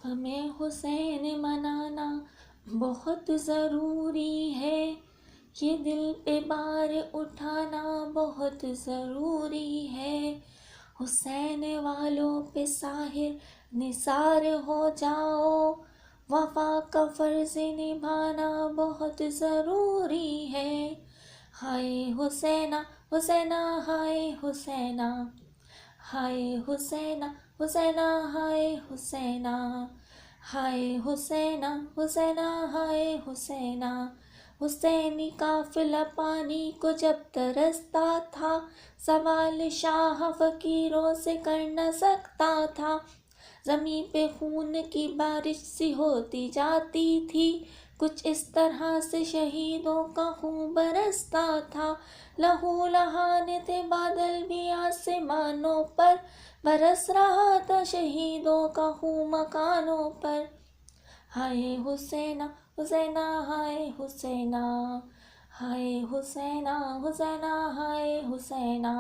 ہمیں حسین منانا بہت ضروری ہے، یہ دل پہ بار اٹھانا بہت ضروری ہے۔ حسین والوں پہ ساحر نثار ہو جاؤ، وفا کا فرض نبھانا بہت ضروری ہے۔ ہائے حسینہ حسینہ ہائے حسینہ، ہائے حسینہ حسینہ ہائے حسینہ، ہائے حسینہ حسینہ ہائے حسینہ۔ حسینی قافلہ پانی کو جب ترستا تھا، سوال شاہ فقیروں سے کر نہ سکتا تھا۔ زمیں پہ خون کی بارش سی ہوتی جاتی تھی، کچھ اس طرح سے شہیدوں کا خون برستا تھا۔ لہو لہان تھے بادل بھی آسمانوں پر، برس رہا تھا شہیدوں کا خون مکانوں پر۔ ہائے حسینہ حسینہ ہائے حسینہ، ہائے حسینہ حسینہ ہائے حسینہ،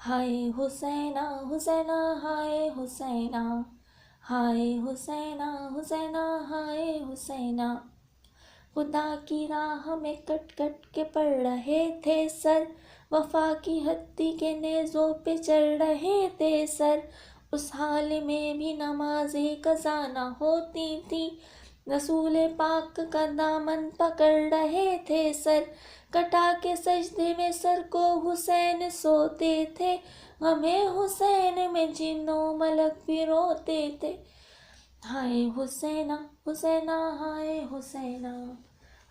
ہائے حسینہ حسینہ ہائے حسینہ، ہائے حسینہ حسینہ ہائے حسینہ۔ خدا کی راہ میں کٹ کٹ کے پڑ رہے تھے سر، وفا کی ہتھی کے نیزوں پہ چڑھ رہے تھے سر۔ اس حال میں بھی نمازیں قضا نہ ہوتی تھی، رسول پاک کا دامن پکڑ رہے تھے سر۔ کٹا کے سجدے میں سر کو حسین سوتے تھے، غم حسین میں جن و ملک بھی روتے تھے۔ ہائے حسینہ حسینہ ہائے حسینہ،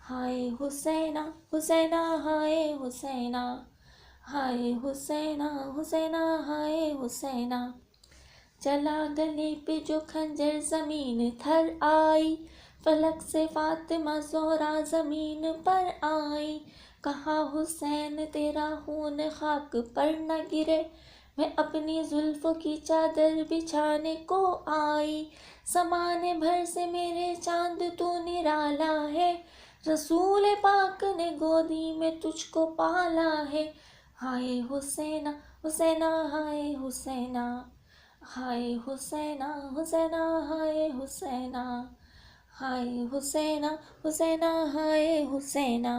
ہائے حسینہ حسینہ ہائے حسینہ، ہائے حسینہ حسینہ ہائے حسینہ۔ چلا گلے پہ جو خنجر زمین تھر آئی، فلک سے فاطمہ زہرا زمین پر آئی۔ کہا حسین تیرا خون خاک پر نہ گرے، میں اپنی زلفوں کی چادر بچھانے کو آئی۔ زمانے بھر سے میرے چاند تو نرالا ہے، رسول پاک نے گودی میں تجھ کو پالا ہے۔ ہائے حسینہ حسینہ ہائے حسینہ، ہائے حسینہ حسینہ ہائے حسینہ، ہائے حسینہ حسینہ ہائے حسینہ۔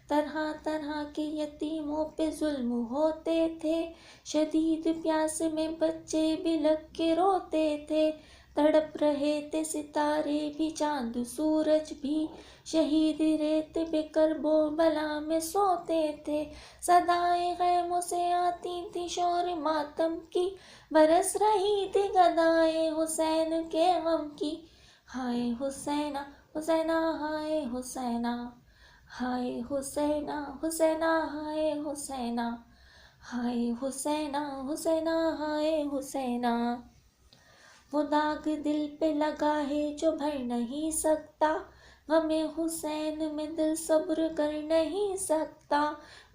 طرح طرح کے یتیموں پہ ظلم ہوتے تھے، شدید پیاس میں بچے بھی لگ کے روتے تھے۔ تڑپ رہے تھے ستارے بھی چاند سورج بھی، شہید ریت پہ کرب و بلا میں سوتے تھے۔ صدائیں خیموں سے آتی تھی شور ماتم کی، برس رہی تھی گدائیں حسین کے غم کی۔ ہائے حسینہ حسینہ ہائے حسینہ، ہائے حسینہ حسینہ ہائے حسینہ، ہائے حسینہ حسینہ ہائے حسینہ۔ وہ داغ دل پہ لگا ہے جو بھر نہیں سکتا، غم حسین میں دل صبر کر نہیں سکتا۔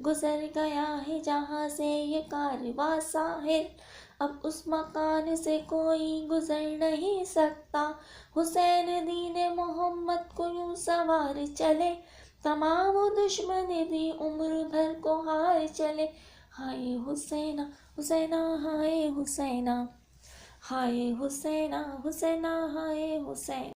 گزر گیا ہے جہاں سے یہ کارواں ساحل، اب اس مکان سے کوئی گزر نہیں سکتا۔ حسین دین محمد کو یوں سوار چلے، تمام دشمن بھی عمر بھر کو ہار چلے۔ ہائے حسینہ حسینہ ہائے حسینہ، ہائے حسینہ حسینہ ہائے حسینہ۔